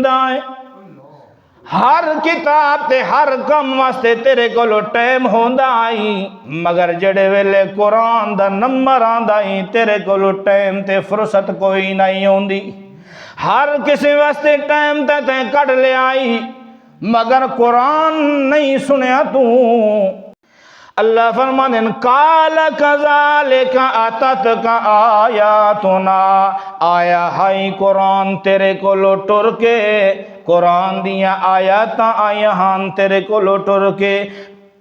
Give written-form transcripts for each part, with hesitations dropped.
ہے ہر کتاب تے ہر کم واسطے تیرے کولو ٹائم ہوندا آئی مگر جڑے ویلے قرآن دا نمبر آندا ہی تیرے کولو ٹائم تے فرصت کوئی نہیں ہوندی ہر کسی واسطے ٹائم تے تے کٹ لے آئی مگر قرآن نہیں سنیا تو اللہ فرمانے قال کذالک اتتک آیاتنا آیا ہائی قرآن تیرے کو ٹر کے قرآن دیا آیاتاں آیا ہاں تیرے کو ٹر کے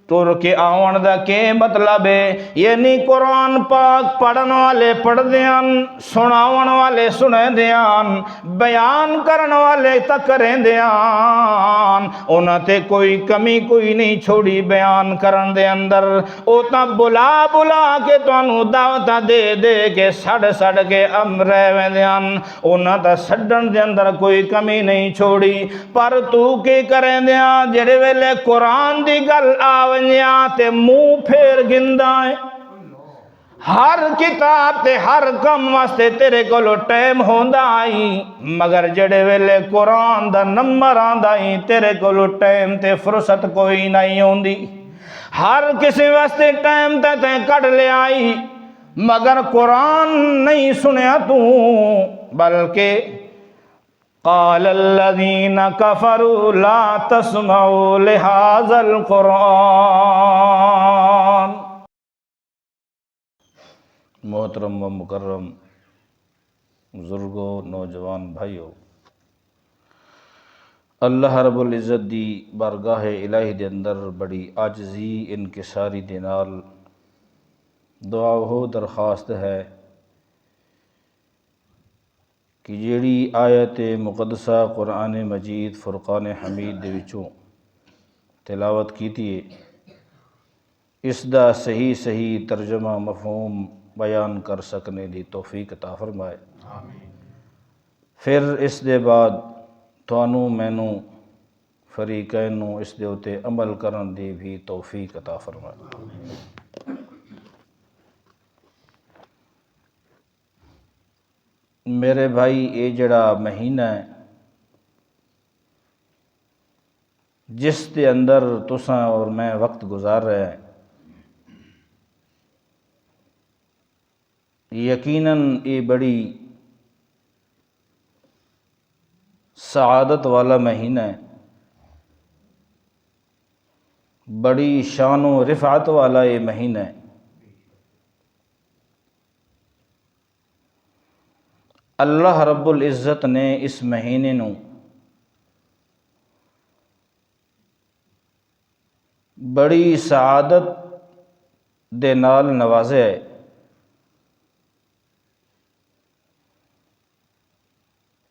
آون دا کے مطلب ہے یعنی قرآن پاک پڑھن والے پڑھ دیان سناون والے سنے دیان بیان کرن والے تکریں دیان انہاں تے کوئی کمی کوئی نہیں چھوڑی بیان کرن دے اندر او تا بلا بلا کے تانوں دعوتاں دے دے کے سڑ کے رہویں دیان انہاں تا سڈن دے اندر کوئی کمی نہیں چھوڑی پر تو کی کریں دیان جڑے ویلے قرآن دی گل آونیاں تے منہ پھیر گندا ہے ہر کتاب تے ہر کم واسطے تیرے کولو ٹائم ہوندا آئی مگر جڑے ویلے قرآن دا نمبر آندا ہی تیرے کولو ٹائم تے فرصت کوئی نہیں ہوندی ہر کسی واسطے ٹائم تے تے کٹ لے آئی مگر قرآن نہیں سنیا تو بلکہ قال الذين كفروا لا تسمعوا لهذا القرآن محترم و مکرم بزرگوں نوجوان بھائیو اللہ رب العزت دی بارگاہ الہی دے اندر بڑی عاجزی انکساری دے نال دعا ہو درخواست ہے کہ جیڑی آیت مقدسہ قرآن مجید فرقان حمید دے وچوں تلاوت کیتی ہے اس دا صحیح ترجمہ مفہوم بیان کر سکنے دی توفیق عطا فرمائے پھر اس دے بعد تھانوں مینوں فریقین نوں اس دے اتے عمل کرن دی بھی توفیق عطا فرمائے میرے بھائی یہ جڑا مہینہ ہے جس دے اندر تساں اور میں وقت گزار رہے ہیں یقیناً یہ بڑی سعادت والا مہینہ ہے بڑی شان و رفعت والا یہ مہینہ ہے اللہ رب العزت نے اس مہینے نوں بڑی سعادت دے نال نوازے ہے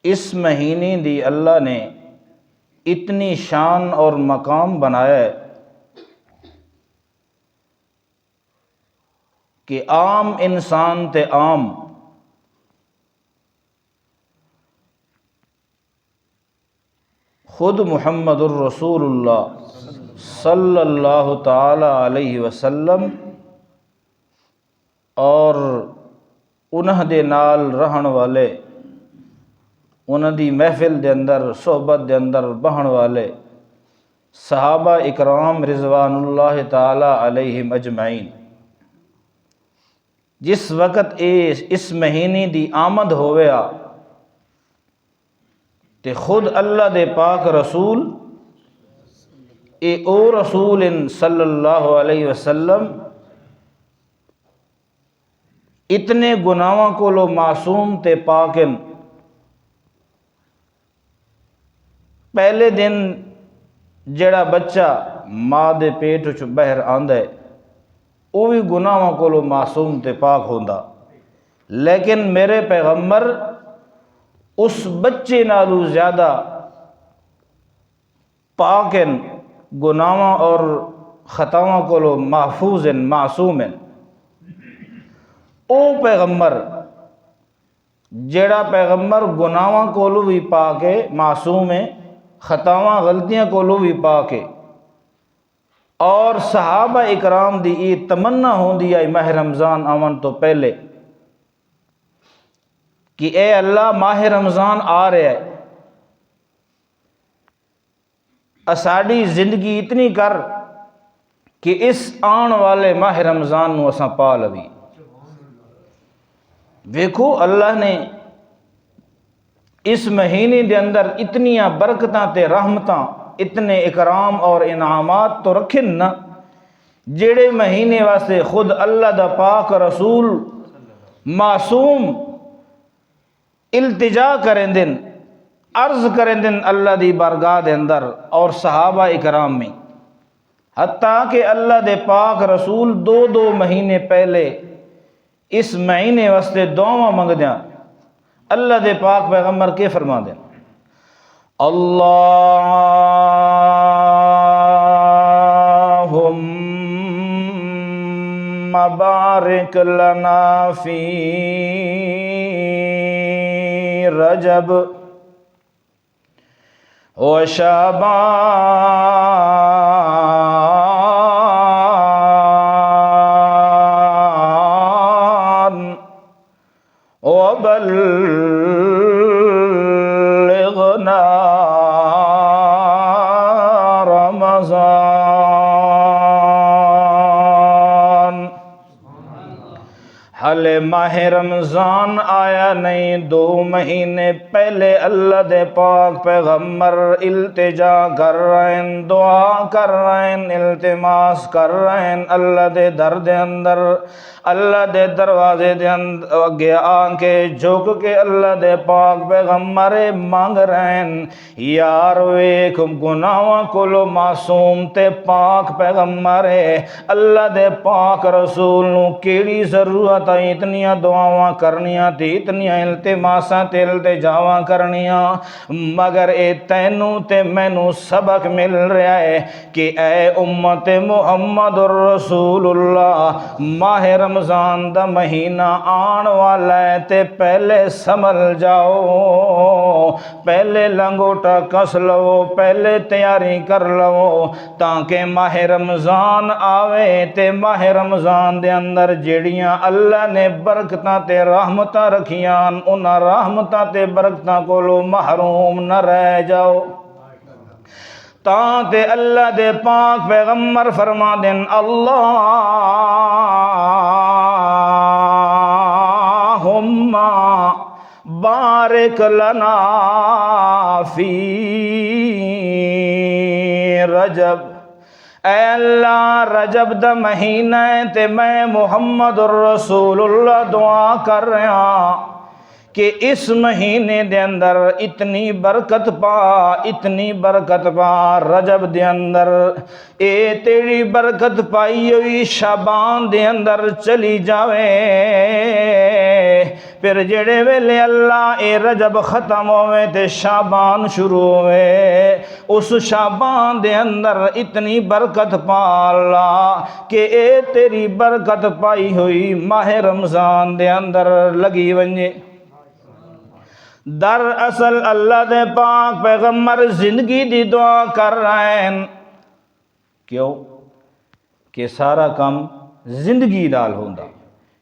اس مہینے دی اللہ نے اتنی شان اور مقام بنایا ہے کہ عام انسان تے عام خود محمد الرسول اللہ صلی اللہ تعالی علیہ وسلم اور انہاں دے نال رہن والے انہاں دی محفل دے اندر صحبت دے اندر بہن والے صحابہ اکرام رضوان اللہ تعالی علیہم اجمعین جس وقت اس مہینے دی آمد ہویا تے خود اللہ دے پاک رسول او رسول صلی اللہ علیہ وسلم اتنے گناہاں کولو معصوم تے پاکن پہلے دن جڑا بچہ ماں دے پیٹ وچ باہر آندا ہے وہ بھی گناہاں کولو معصوم تے پاک ہوندا لیکن میرے پیغمبر اس بچے نالو زیادہ پاکن گناہاں اور خطاواں کولو محفوظ معصوم او پیغمبر جیڑا پیغمبر گناہاں کولو بھی پاک ہے معصوم ہے خطاواں غلطیاں کولو بھی پاک ہے اور صحابہ اکرام دی یہ تمنا ہوندی ہے ماہ رمضان آمن تو پہلے کہ اے اللہ ماہ رمضان آ رہا ہے اساڑی زندگی اتنی کر کہ اس آن والے ماہ رمضان نو اساں پا لوی۔ ویکھو اللہ نے اس مہینے دے اندر اتنیاں برکتاں تے رحمتاں، اتنے اکرام اور انعامات تو رکھن نا، جڑے مہینے واسطے خود اللہ دا پاک رسول معصوم التجا کریں دن، عرض کریں دن اللہ دی بارگاہ دے اندر اور صحابہ اکرام میں، حتیٰ کہ اللہ دے پاک رسول دو دو مہینے پہلے اس مہینے واسطے دعا منگ دیاں، اللہ دے پاک پیغمبر کے فرما دیں اللہم بارک لنا فی رجب و شعبان وبلغنا رمضان۔ حال ماہ رمضان آیا نہیں، 2 مہینے پہلے اللہ دے پاک پیغمبر التجا کر رہے ہیں، دعا کر رہے ہیں، التماس کر رہے ہیں اللہ دے در دے اندر، اللہ دے دروازے دے اندر اگے آن کے جھک کے اللہ دے پاک پیغمبر مانگ رہے ہیں، یار ویکھ گناہاں کولو معصوم تے پاک پیغمبر اللہ دے پاک رسول نو کیڑی ضرورت ہے اتنیاں دعاواں کرنیاں تے اتنیاں التماساں تے التجاواں کرنیاں، مگر اے تینوں تے مینوں سبق مل رہا ہے کہ اے امت محمد الرسول اللہ، ماہ رمضان دا مہینہ آن والا ہے تے پہلے سنبھل جاؤ، پہلے لنگوٹا کس لو، پہلے تیاری کر لو تاکہ ماہ رمضان آوے تے ماہ رمضان دے اندر جیڑیاں اللہ نے برکتاں تے رحمتاں رکھیاں انہاں رحمتاں تے برکتاں کولو محروم نہ رہ جاؤ۔ تاں تے اللہ دے پاک پیغمبر فرما دین اللہم بارک لنا فی رجب، اے اللہ رجب دا مہینہ ہے تے میں محمد الرسول اللہ دعا کر رہا کہ اس مہینے دے اندر اتنی برکت پا، اتنی برکت پا رجب دے اندر، اے تیری برکت پائی ہوئی شعبان دے اندر چلی جاوے، پھر جڑے ویلے اللہ اے رجب ختم ہوئے تے شعبان شروع ہوئے، اس شعبان دے اندر اتنی برکت پا اللہ کہ اے تیری برکت پائی ہوئی ماہ رمضان دے اندر لگی ونجے۔ در اصل اللہ دے پاک پیغمبر زندگی دی دعا کر رہے ہیں، کیوں کہ سارا کام زندگی نال ہوندا،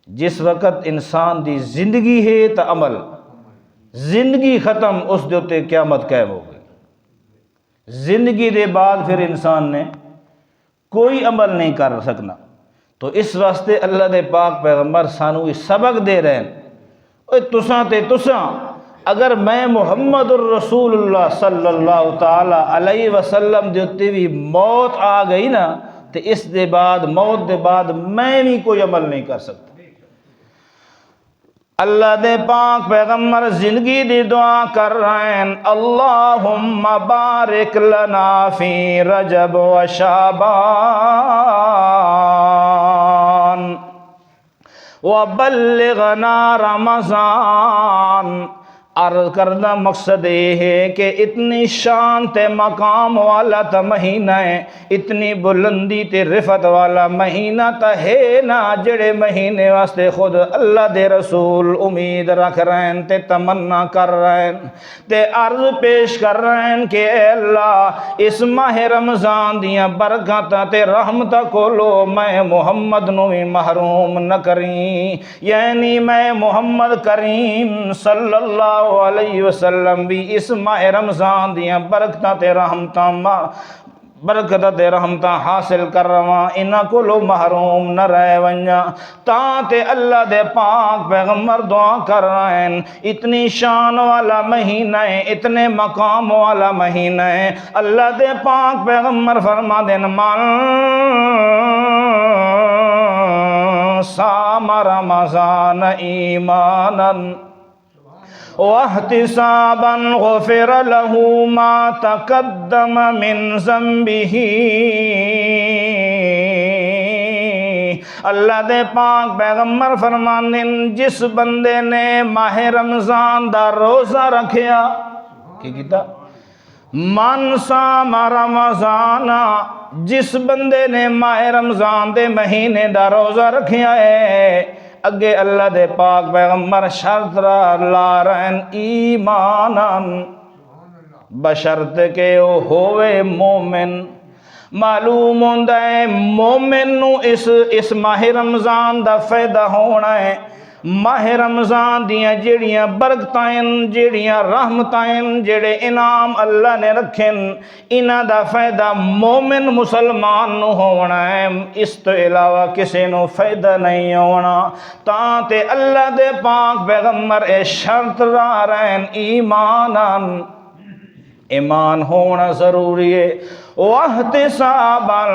جس وقت انسان دی زندگی ہے تا عمل، زندگی ختم اس دے تے قیامت قائم ہو گئی، زندگی دے بعد پھر انسان نے کوئی عمل نہیں کر سکنا، تو اس واسطے اللہ دے پاک پیغمبر سانو سبق دے رہے ہیں، اے تساں تے تساں اگر میں محمد الرسول اللہ صلی اللہ تعالی علیہ وسلم دے اتے بھی موت آ گئی نا تو اس دے بعد موت دے بعد میں بھی کوئی عمل نہیں کر سکتا۔ اللہ دے پاک پیغمبر زندگی دی دعا کر رہے ہیں اللہم بارک لنا فی رجب و شعبان وبلغنا رمضان۔ عرض کرنا مقصد یہ ہے کہ اتنی شان تے مقام والا تا مہینہ ہے، اتنی بلندی تے رفت والا مہینہ تا ہے نا، جڑے مہینے واسطے خود اللہ دے رسول امید رکھ رہے ہیں تے تمنا کر رہے ہیں تے عرض پیش کر رہے ہیں کہ اے اللہ اس ماہ رمضان دیاں برکتاں تے رحمتاں کولو میں محمد نو بھی محروم نہ کریں، یعنی میں محمد کریم صلی اللہ اللہ علیہ وسلم بھی اس ماہ رمضان دیاں برکتاں تے رحمتاں برکت تے رحمتاں حاصل کر رواں، انہاں کولو محروم نہ رہ ونجاں، تاں تے اللہ دے پاک پیغمبر دعا کر رہے ہیں، اتنی شان والا مہینہ ہے، اتنے مقام والا مہینہ ہے، اللہ دے پاک پیغمبر فرما دین من صام رمضان ایمانا واحتسابا غفر له ما تقدم من ذنبه۔ اللہ دے پاک پیغمبر فرماندے جس بندے نے ماہ رمضان دا روزہ رکھیا، کی کیتا؟ من صام رمضان، جس بندے نے ماہ رمضان دے مہینے دا روزہ رکھیا ہے، اگے اللہ دے پاک پیغمبر شرط لا رہن ایماناً، بشرط کہ وہ ہوئے مومن۔ معلوم ہوندہ ہے مومن نو اس ماہ رمضان دا فائدہ ہونا ہے، ماہ رمضان دیاں جیڑیاں برکتائیں، جیڑیاں رحمتائیں، جیڑے انعام اللہ نے رکھیں، انہاں دا فائدہ مومن مسلمان نو ہونا ہے، اس تو علاوہ کسی نو فائدہ نہیں ہونا۔ تاں تے اللہ دے پاک پیغمبر اے شرط را رہن ایماناً، ایمان ہونا ضروری ہے، واحتساباً،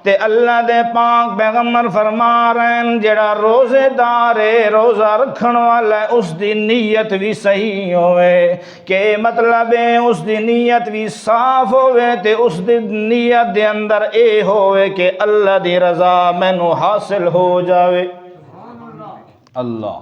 تے اللہ دے پاک پیغمبر فرما رہے ہیں جڑا روزے دارے روزہ رکھن والا ہے اس دی نیت بھی صحیح ہوئے، کہ مطلب ہے اس دی نیت بھی صاف ہوئے، تے اس دی نیت دے اندر اے ہوئے کہ اللہ دی رضا مینوں حاصل ہو جاوے، اللہ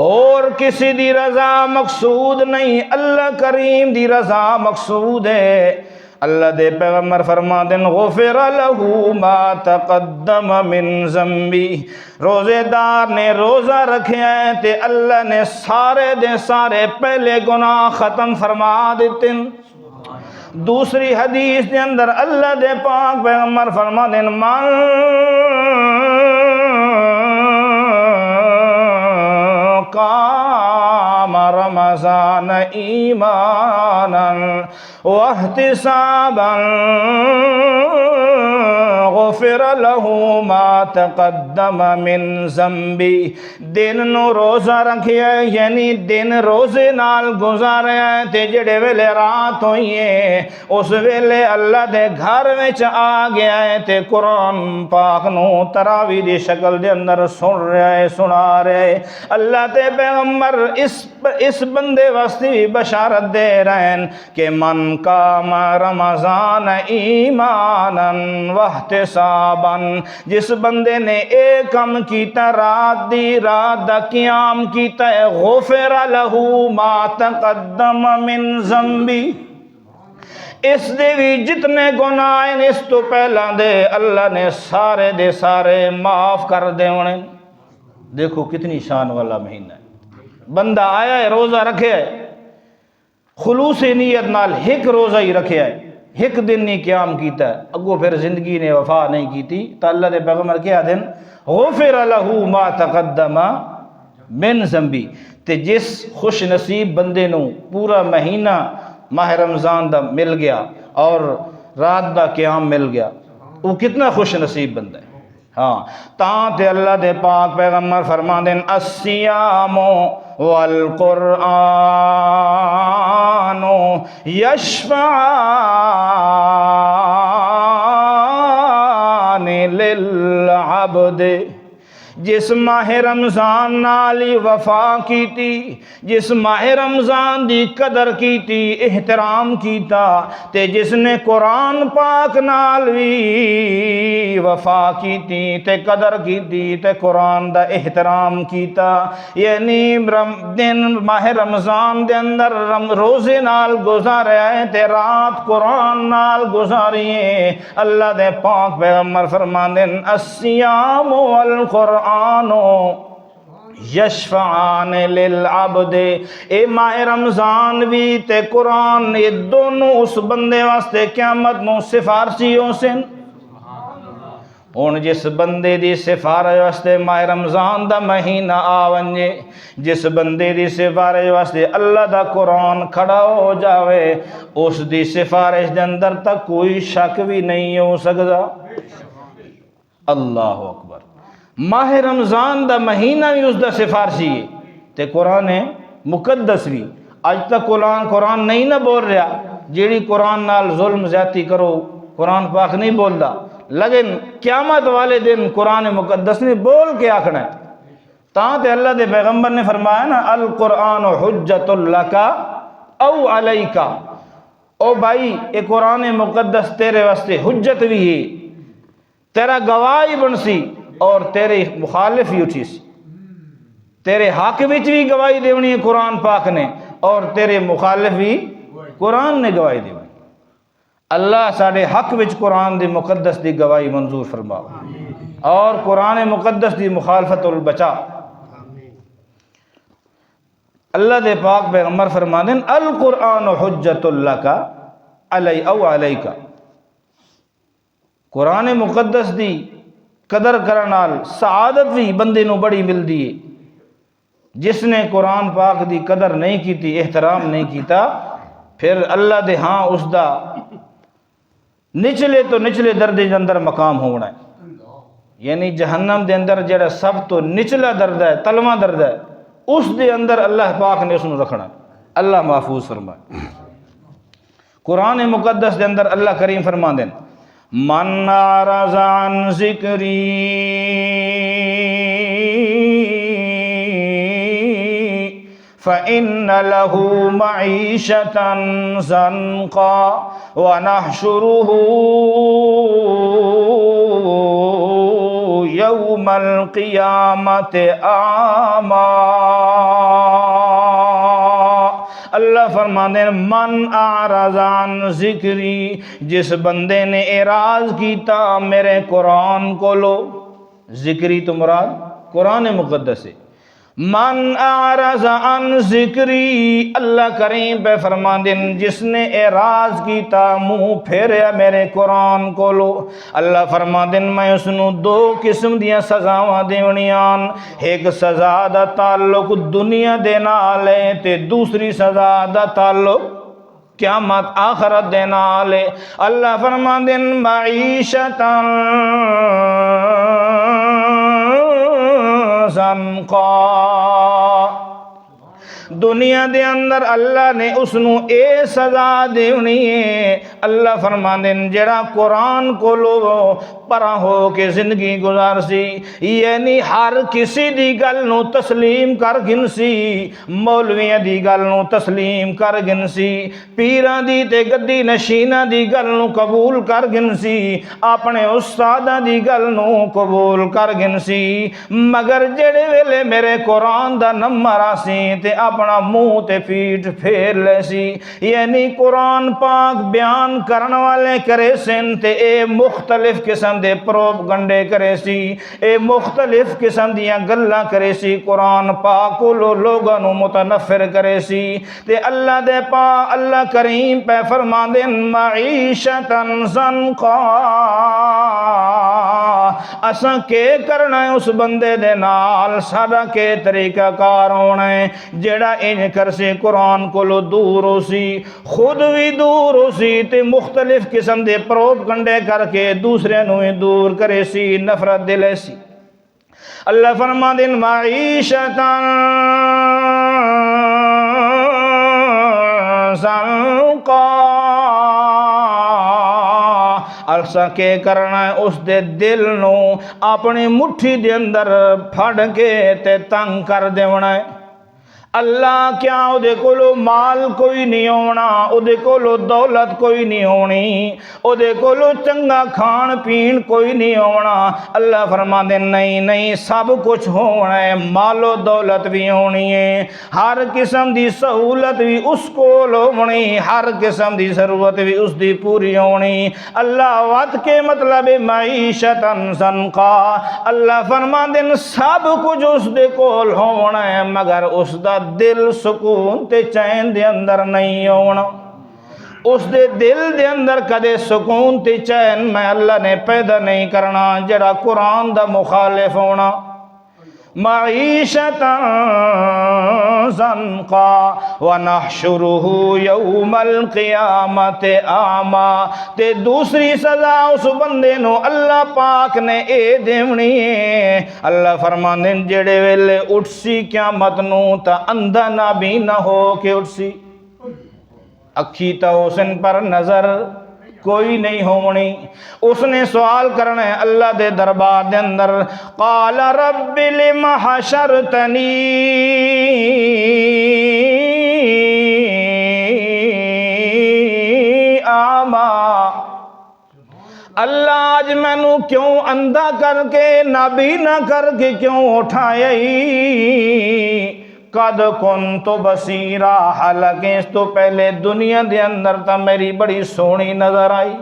اور کسی دی رضا مقصود نہیں، اللہ کریم دی رضا مقصود ہے۔ اللہ دے پیغمبر فرما دیں غفر له ما تقدم من ذنبی، روزے دار نے روزہ رکھیا ہے تے اللہ نے سارے دے سارے پہلے گناہ ختم فرما دیتے۔ دوسری حدیث دے اندر اللہ دے پاک پیغمبر فرما دیں من قام رمضان ایمانا واحتسابا غفر له ما تقدم من ذنبی، دن نو روزہ رکھیا ہے یعنی دن روزے نال گزاریا ہے، تے جڑے ویلے رات ہوئی ہے اس ویلے اللہ دے گھر وچ آ گیا ہے تے قرآن پاک نو تراوی دی شکل دے اندر سن رہا ہے، سنا رہا ہے۔ اللہ تے پیغمبر اس بندے واسطے بھی بشارت دے رہے ہیں کہ من قام رمضان ایمانا واحتسابا، جس بندے نے ایک کم کیتا رات دا قیام کیتا ہے، غفر له ما تقدم من ذنبی، اس دے بھی جتنے گناہ ہیں اس تو پہلا دے اللہ نے سارے دے سارے معاف کر دے انہیں۔ دیکھو کتنی شان والا مہینہ ہے، بندہ آیا ہے روزہ رکھے ہے، خلوص نیت نال ایک روزہ ہی رکھے ہے، ایک دن نہیں قیام کیتا ہے، اگو پھر زندگی نے وفا نہیں کیتی، تو اللہ دے پیغمبر کیا دن غفر له ما تقدم من ذنبی، تے جس خوش نصیب بندے نو پورا مہینہ ماہ رمضان دا مل گیا اور رات دا قیام مل گیا، وہ کتنا خوش نصیب بندہ ہے۔ ہاں تاں تے اللہ دے پاک پیغمبر فرما دیں الصیام والقرآن یشفعان للعبد، جس ماہ رمضان نالی وفا کیتی، جس ماہ رمضان دی قدر کیتی، احترام کیتا، تے جس نے قرآن پاک نال بھی وفا کیتی تے قدر کیتی تے قرآن دا احترام کیتا، یعنی دن ماہ رمضان دے اندر روزے نال گزاریا ہے تے رات قرآن نال گزاری ہے، اللہ دے پاک پیغمبر فرماندے الصیام والقرآن یشفعان للعبد، اے ماہ رمضان بھی تے قرآن یہ دونوں اس بندے واسطے قیامت نو سفارشی ہو سن، ہن جس بندے دی سفارش واسطے ماہ رمضان دا مہینہ آ ونجے، جس بندے دی سفارش واسطے اللہ دا قرآن کھڑا ہو جاوے، اس دی سفارش دے اندر تک کوئی شک بھی نہیں ہو سکتا۔ اللہ اکبر۔ ماہ رمضان دا مہینہ بھی اس دا سفارشی ہے تے قرآن مقدس بھی۔ اج تک قرآن نہیں نہ بول رہا، جیڑی قرآن نال ظلم زیادتی کرو قرآن پاک نہیں بولدا، لیکن قیامت والے دن قرآن مقدس نے بول کے آکھنا ہے۔ تاں تے اللہ دے پیغمبر نے فرمایا نا القرآن حجت لک او علیک، او بھائی اے قرآن مقدس تیرے واسطے حجت بھی ہے، تیرا گواہی بن سی اور تیرے مخالف ہی اٹھی سی، تیرے حق وچ بھی گواہی دیونی ہے قرآن پاک نے، اور تیرے مخالف بھی قرآن نے گواہی دیونی۔ اللہ ساڑھے حق وچ قرآن دی مقدس دی گواہی منظور فرماؤ اور قرآن مقدس دی مخالفت البچا۔ اللہ دے پاک پیغمبر فرما دیں القرآن حجت لک علی او علیک، قرآن مقدس دی قدر کرنال سعادت بھی بندے نو بڑی ملدی ہے۔ جس نے قرآن پاک دی قدر نہیں کیتی، احترام نہیں کیتا، پھر اللہ دے ہاں اس دا نچلے تو نچلے درجے دے اندر مقام ہونا ہے، یعنی جہنم دے اندر جڑا سب تو نچلا درجہ ہے، تلواں درجہ ہے، اس دے اندر اللہ پاک نے اس نو رکھنا۔ اللہ محفوظ فرمائے۔ قرآن مقدس دے اندر اللہ کریم فرما دیں من اعرض عن ذکری فَإِنَّ لَهُ مَعِيشَةً ضَنْكًا وَنَحْشُرُهُ يَوْمَ الْقِيَامَةِ أَعْمَى۔ اللہ فرماتے ہیں من اعرض عن ذکری، جس بندے نے اعراض کیتا میرے قرآن کو لو، ذکری تو مراد قرآن مقدس ہے۔ من اعرض عن ذکری، اللہ کریم پہ فرما دیں جس نے اعراض کیتا منہ پھیریا میرے قرآن کو لو، اللہ فرما دیں میں اس نو دو قسم دیاں سزاواں دیونیاں، ایک سزا دا تعلق دنیا دے نال ہے تے دوسری سزا دا تعلق قیامت آخرت دے نال ہے۔ اللہ فرما دیں معیشتاً ضنقا، دنیا دے اندر اللہ نے اس نو اے سزا دیونی ہے۔ اللہ فرماندے جڑا قرآن کو لو پرا ہو کے زندگی گزار سی، یعنی ہر کسی دی گل نو تسلیم کر گنسی، مولویاں دی گل نو تسلیم کر گنسی، پیران دی تے گدی نشیناں دی گل نو قبول کر گنسی، اپنے استاداں دی گل نو قبول کر گنسی، مگر جڑے ویلے میرے قرآن دا نمبر آسی تے اپنا منہ تے پیٹ پھیر لے سی، یعنی قرآن پاک بیان کرن والے کرے سن تے اے مختلف قسم دے پروپگنڈے کرے سی، اے مختلف قسم دیاں گلاں کرے سی، قرآن پاک کو لوگاں نو متنفر کرے سی، تے اللہ دے اللہ کریم پہ فرما دیں معیشتاً ضنقا، اساں کے کرنا ہے اس بندے دے نال، ساڈا کے طریقہ کار ہونا ہے جڑا انج کر سے قرآن کو لو دور ہو سی، خود بھی دور ہو سی تے مختلف قسم دے پروپگنڈے کر کے دوسرے نو دور کرے سی، نفرت دلے سی۔ اللہ فرما دیں معیشتاً ضنقا، اساں کے کرنا ہے اس دے دل نو اپنی مٹھی دے اندر پھڑ کے تے تنگ کر دیونا ہے۔ اللہ کیا او دے کولو مال کوئی نہیں ہونا، او دے کولو دولت کوئی نہیں ہونی، او دے کولو چنگا کھان پین کوئی نہیں ہونا، اللہ فرما دے نہیں نہیں سب کچھ ہونا ہے، مال و دولت بھی ہونی ہے، ہر قسم دی سہولت بھی اس کولو ہونی، ہر قسم دی ضرورت بھی اس دی پوری ہونی۔ اللہ وعد کے مطلب معیشتاً ضنقا، اللہ فرما دے سب کچھ اس دے کول ہونا ہے، مگر اس دا دل سکون تے چین دے اندر نہیں ہونا۔ اس دے دل دے اندر کدے سکون تے چین میں اللہ نے پیدا نہیں کرنا جڑا قرآن دا مخالف ہونا معیشتا زنقا ونحشرہ یوم القیامت اعما تے دوسری سزا اس بندے نو اللہ پاک نے اے دیونی ہے اللہ فرماندے جڑے ویلے اٹھسی قیامت نو تا اندھا نہ بھی نہ ہو کے اٹھسی اکھی تا حسن پر نظر کوئی نہیں ہونی اس نے سوال کرنا ہے اللہ دے دربار دے اندر قال رب لم حشرتنی اعما اللہ آج میں نو کیوں اندھا کر کے نابینا کر کے کیوں اٹھایا قد کنت بصیرا حالانکہ اس تو پہلے دنیا دے اندر تا میری بڑی سونی نظر آئی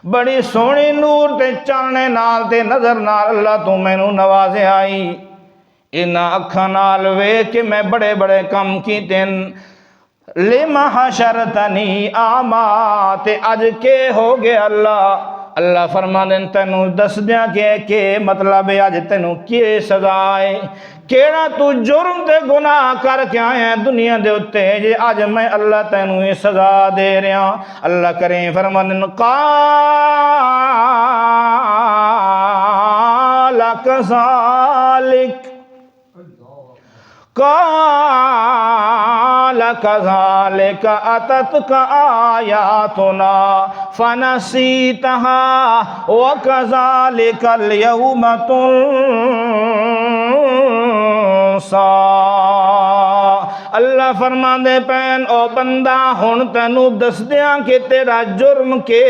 بڑی سونی نور تے چانے نال تے نظر نال اللہ تو میں نو نوازے آئی انہا اکھا نال وے کہ میں بڑے بڑے کم کی تین لما حشرتنی اعما تے اج کے ہو گئے اللہ فرماندے تینوں دس دیاں کہ مطلب ہے اج تینوں کی سزا ہے کیڑا تو جرم تے گناہ کر کے آیا دنیا دے اتے جے اج میں اللہ تینوں یہ سزا دے رہا اللہ کریں فرماندے قال کذالک قال كذلك أتتك آياتنا فنسيتها وكذلك اليوم تنسى اللہ فرمان دے پین او بندہ ہن تینوں دس دیاں کہ تیرا جرم کے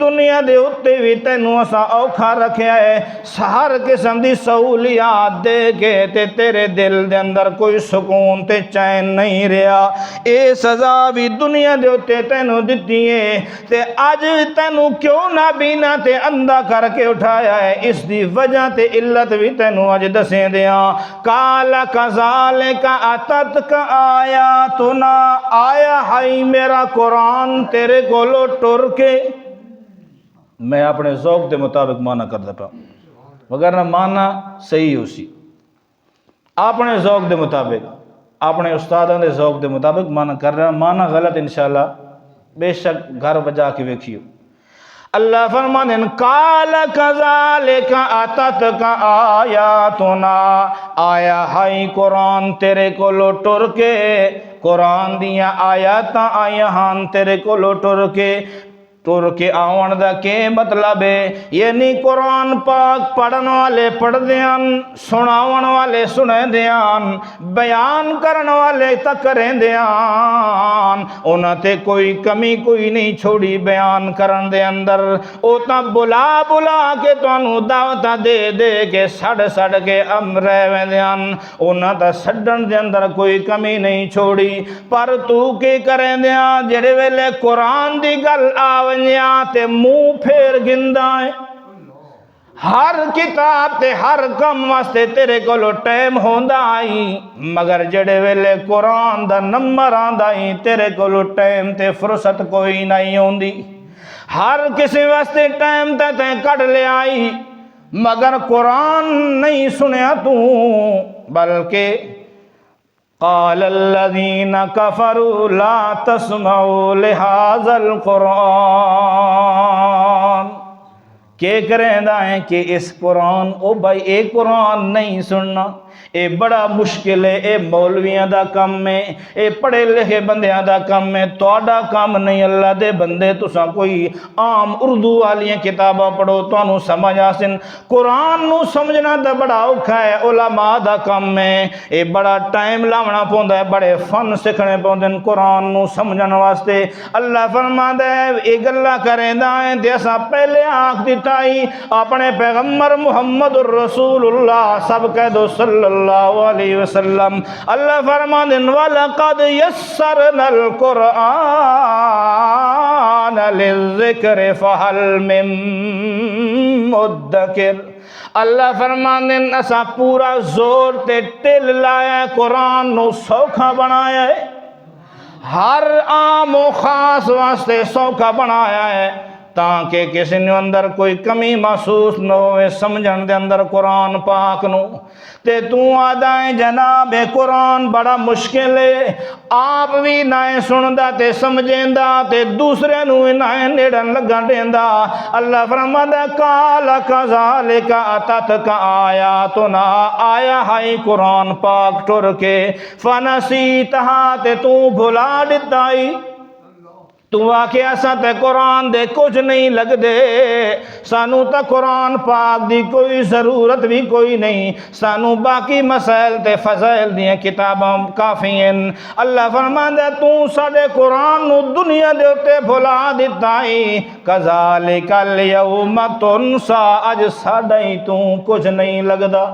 دنیا دے اتے بھی تینوں اسا اوکھا رکھیا ہے ہر قسم دی سہولیات دے کے تیرے دل دے اندر کوئی سکون تے چین نہیں رہا اے سزا بھی دنیا دے اتے تینوں دتی ہے تے اج تینوں کیوں نہ بینا تے اندھا کر کے اٹھایا ہے اس دی وجہ تے علت بھی تینوں اج دسیں دیاں قال کذالک اتتک آیاتنا آیا ہائی میرا قرآن تیرے کولو ٹر کے میں اپنے ذوق دے مطابق معنی کر دیتا وگرنہ معنی صحیح ہو سی اپنے ذوق دے مطابق اپنے استادوں دے ذوق دے مطابق معنی کر رہا معنی غلط انشاءاللہ بے شک گھر بجا کے ویکھیو اللہ فرمانے قال کذالک اتتک آیاتنا آیا ہائی قرآن تیرے کو لوٹر کے قرآن دیا آیاتاں آیا ہاں تیرے کو لوٹر کے آون دا کے مطلب ہے یعنی قرآن پاک پڑھن والے پڑھ دیاں سناون والے سنے دیاں بیان کرن والے تکریں دیاں انہاں تے کوئی کمی کوئی نہیں چھوڑی بیان کرن دے اندر او تا بلا کے تانوں دعوتاں دے کے سڑ کے رہویں دیاں انہاں تا سڈن دے اندر کوئی کمی نہیں چھوڑی پر تو کی کریں دیاں جڑے ویلے قرآن دی گل آویں تے منہ پھیر گندائیں ہر کتاب تے ہر کم واسطے تیرے کولو ٹائم ہوندا آئی مگر جڑے ویلے قرآن دا نمبر آندا ہی تیرے کولو ٹائم تے فرصت کوئی نہیں ہوندی ہر کسی واسطے ٹائم تے کٹ لے آئی مگر قرآن نہیں سنیا تو بلکہ قال الذين كفروا لا تسمعوا لهذا القرآن کہ کریں دائیں کہ اس قرآن او بھائی اے قرآن نہیں سننا اے بڑا مشکل ہے اے مولویاں دا کم ہے اے پڑھے لکھے بندیاں دا کم ہے توڑا کام نہیں اللہ دے بندے تساں کوئی عام اردو والیاں کتاباں پڑھو تانوں سمجھ آسن قرآن نو سمجھنا دا بڑا اوکھا ہے علماء دا کم ہے اے بڑا ٹائم لاونا پوندا ہے بڑے فن سکھنے پوندن قرآن نو سمجھن واسطے اللہ فرماندا ہے اے گلاں کریں دائیں تے اساں پہلے آنکھ دتائی اپنے پیغمبر محمد الرسول اللہ سب کہہ دو صلی اللہ علیہ وسلم اللہ فرمانے وَلَقَدْ يَسَّرْنَا الْقُرْآنَ لِلذِّكْرِ فَهَلْ مِن مُدَّكِرٍ اللہ فرمانے اسا پورا زور تے ٹل لایا قرآن نو سوکھا بنایا ہے ہر عام و خاص واسطے سوکھا بنایا ہے تاکہ کسی نے اندر کوئی کمی محسوس نہ ہوئے سمجھن دے اندر قرآن پاک نو تے تو آدائیں جناب قرآن بڑا مشکل ہے آپ بھی نائیں سندا تے سمجھیندا تے دوسرے نو نائیں نیڑن لگا دیندا اللہ فرماتا قال کذالک اتتک آیاتنا آیا ہائی قرآن پاک ٹر کے فنسیتہا تے تو بھلا دتائی تو آکھیا سا تے قرآن دے کچھ نہیں لگ دے سانو تا قرآن پاک دی کوئی ضرورت بھی کوئی نہیں سانو باقی مسائل تے فضائل دیاں کتاباں کافی ہیں اللہ فرماندا تو ساڈے قرآن نو دنیا دے اتے بھلا دتائی کذالک الیوم تنسا اج ساڈا ہی تو کچھ نہیں لگدا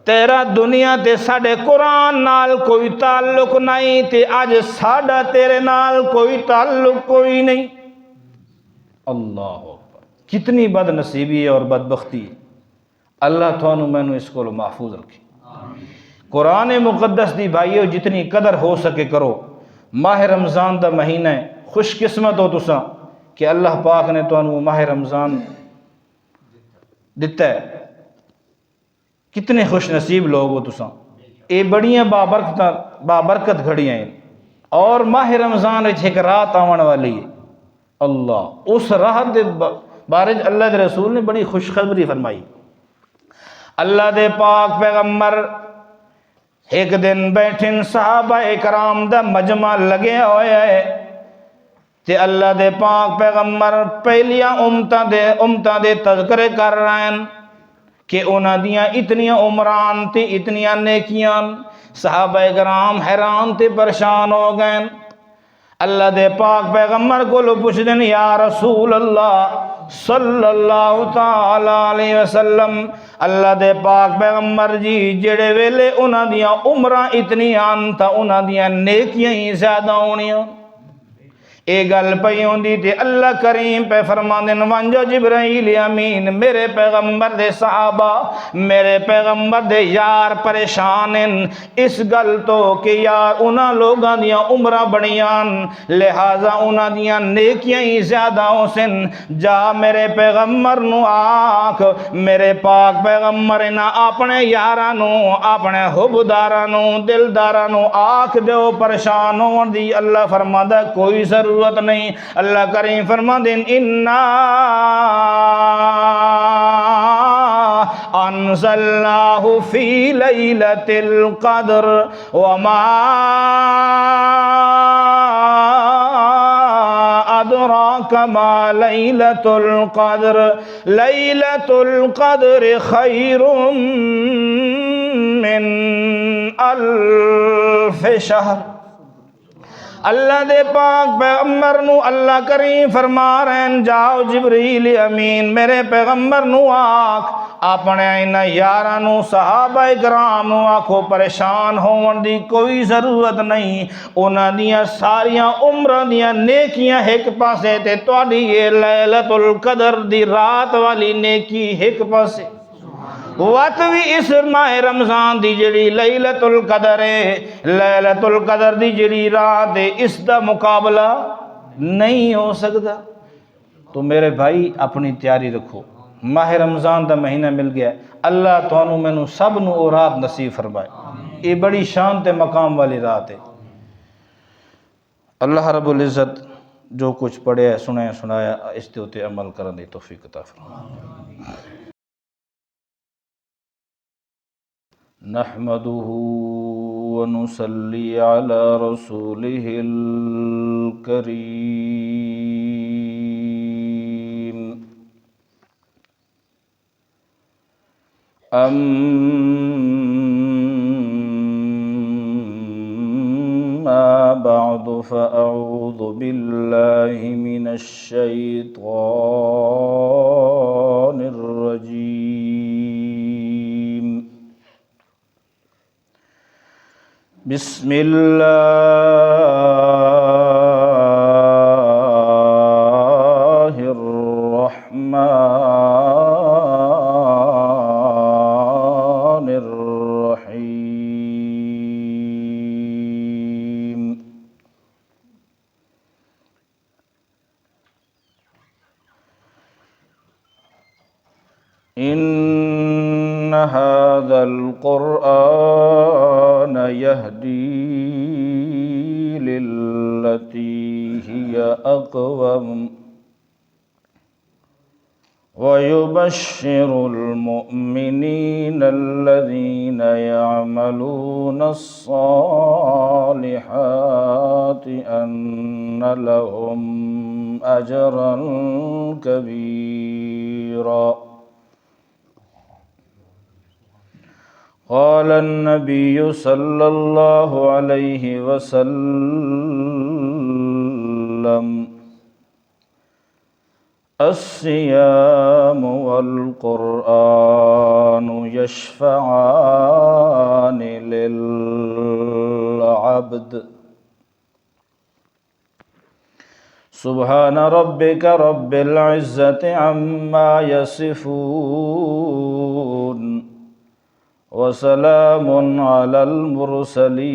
تیرا دنیا تے ساڈے قرآن نال کوئی تعلق نہیں تے اج ساڈا تیرے نال کوئی تعلق کوئی نہیں اللہ اکبر کتنی بد نصیبی ہے اور بدبختی ہے اللہ تھانو مینوں اس کو محفوظ رکھے قرآن مقدس دی بھائیو جتنی قدر ہو سکے کرو ماہ رمضان دا مہینہ ہے خوش قسمت ہو تساں کہ اللہ پاک نے تانوں ماہ رمضان دتا ہے کتنے خوش نصیب لوگ ہو تساں اے بڑیاں بابرکت گھڑیاں ہیں اور ماہ رمضان وچ ایک رات آون والی ہے اللہ اس رات دے بارے اللہ دے رسول نے بڑی خوشخبری فرمائی اللہ دے پاک پیغمبر ایک دن بیٹھن صحابہ کرام دا مجمع لگے ہوئے ہے تے اللہ دے پاک پیغمبر پہلیاں امتاں دے تذکرے کر رہے ہیں کہ انہاں دیاں اتنیاں عمران تے اتنیاں نیکیاں صحابہ کرام حیران تے پریشان ہو گئے اللہ دے پاک پیغمبر کو لو پوچھ دیں یا رسول اللہ صلی اللہ تعالی علیہ وسلم اللہ دے پاک پیغمبر جی جڑے ویلے انہاں دیاں عمراں اتنیاں تا انہاں دیاں نیکیاں ہی زیادہ ہونیاں اے گل پئی ہوندی تے اللہ کریم پہ فرماندن وانجو جبرائیل امین میرے پیغمبر دے صحابہ میرے پیغمبر دے یار پریشان ہیں اس گل تو کہ یار انہاں لوگاں دیاں عمرہ بڑیاں لہذا انہاں دیاں نیکیاں ہی زیادہ ہو سن جا میرے پیغمبر نو آکھ میرے پاک پیغمبر نہ اپنے یارانو اپنے حبدارانو دلدارانو آکھ دیو پریشان ہون دی اللہ فرماتا کوئی ضرورت نہیں اللہ کریم فرماندین انا انزلناہ فی لیلۃ القدر وما ادراک ما لیلۃ القدر لیلۃ القدر خیر من الف شہر اللہ دے پاک پیغمبر نو اللہ کریم فرما رہے ہیں جاؤ جبریل امین میرے پیغمبر نو آکھ اپنے اینا یارانو صحابہ کرام نو آکھو پریشان ہون دی کوئی ضرورت نہیں انہاں دیاں ساریاں عمرہ دیاں نیکیاں ایک پاسے تے تواڈی یہ لیلۃ القدر دی رات والی نیکی ایک پاسے وقت بھی اس ماہ رمضان دی جڑی لیلۃ القدر ہے لیلۃ القدر دی جڑی رات ہے اس دا مقابلہ نہیں ہو سکتا تو میرے بھائی اپنی تیاری رکھو ماہ رمضان دا مہینہ مل گیا اللہ تانوں مینوں سب نو او رات نصیب فرمائے یہ بڑی شان تے مقام والی رات ہے اللہ رب العزت جو کچھ پڑھے سنایا اس تے اتے عمل کرن دی توفیق عطا فرمائے نحمده ونصلي على رسوله الكريم أما بعد فأعوذ بالله من الشيطان الرجيم بسم الله الرحمن الرحيم إن هذا القرآن يهدي للتي هي أقوم ويبشر المؤمنين الذين يعملون الصالحات أن لهم أجرا كبيرا. قال النبي صلى الله عليه وسلم: الصيام والقرآن يشفعان للعبد. سبحان ربك رب العزة عما يصفون وسلام على المرسلين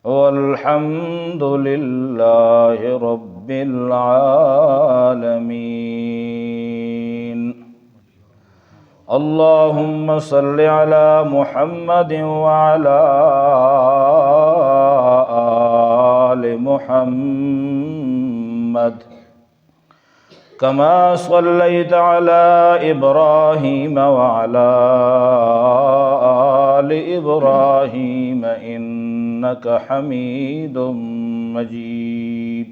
والحمد لله رب العالمين. اللهم صل على محمد وعلى آل محمد كما صليت على إبراهيم وعلى آل إبراهيم إنك حميد مجيد.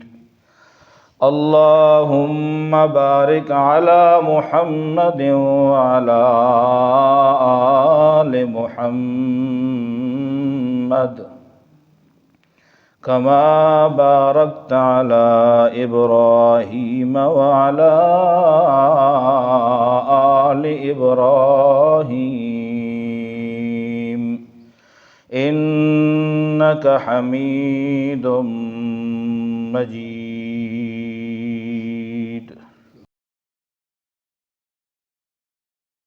اللهم بارك على محمد وعلى آل محمد كما باركت على إبراهيم وعلى آل إبراهيم إنك حميد مجيد.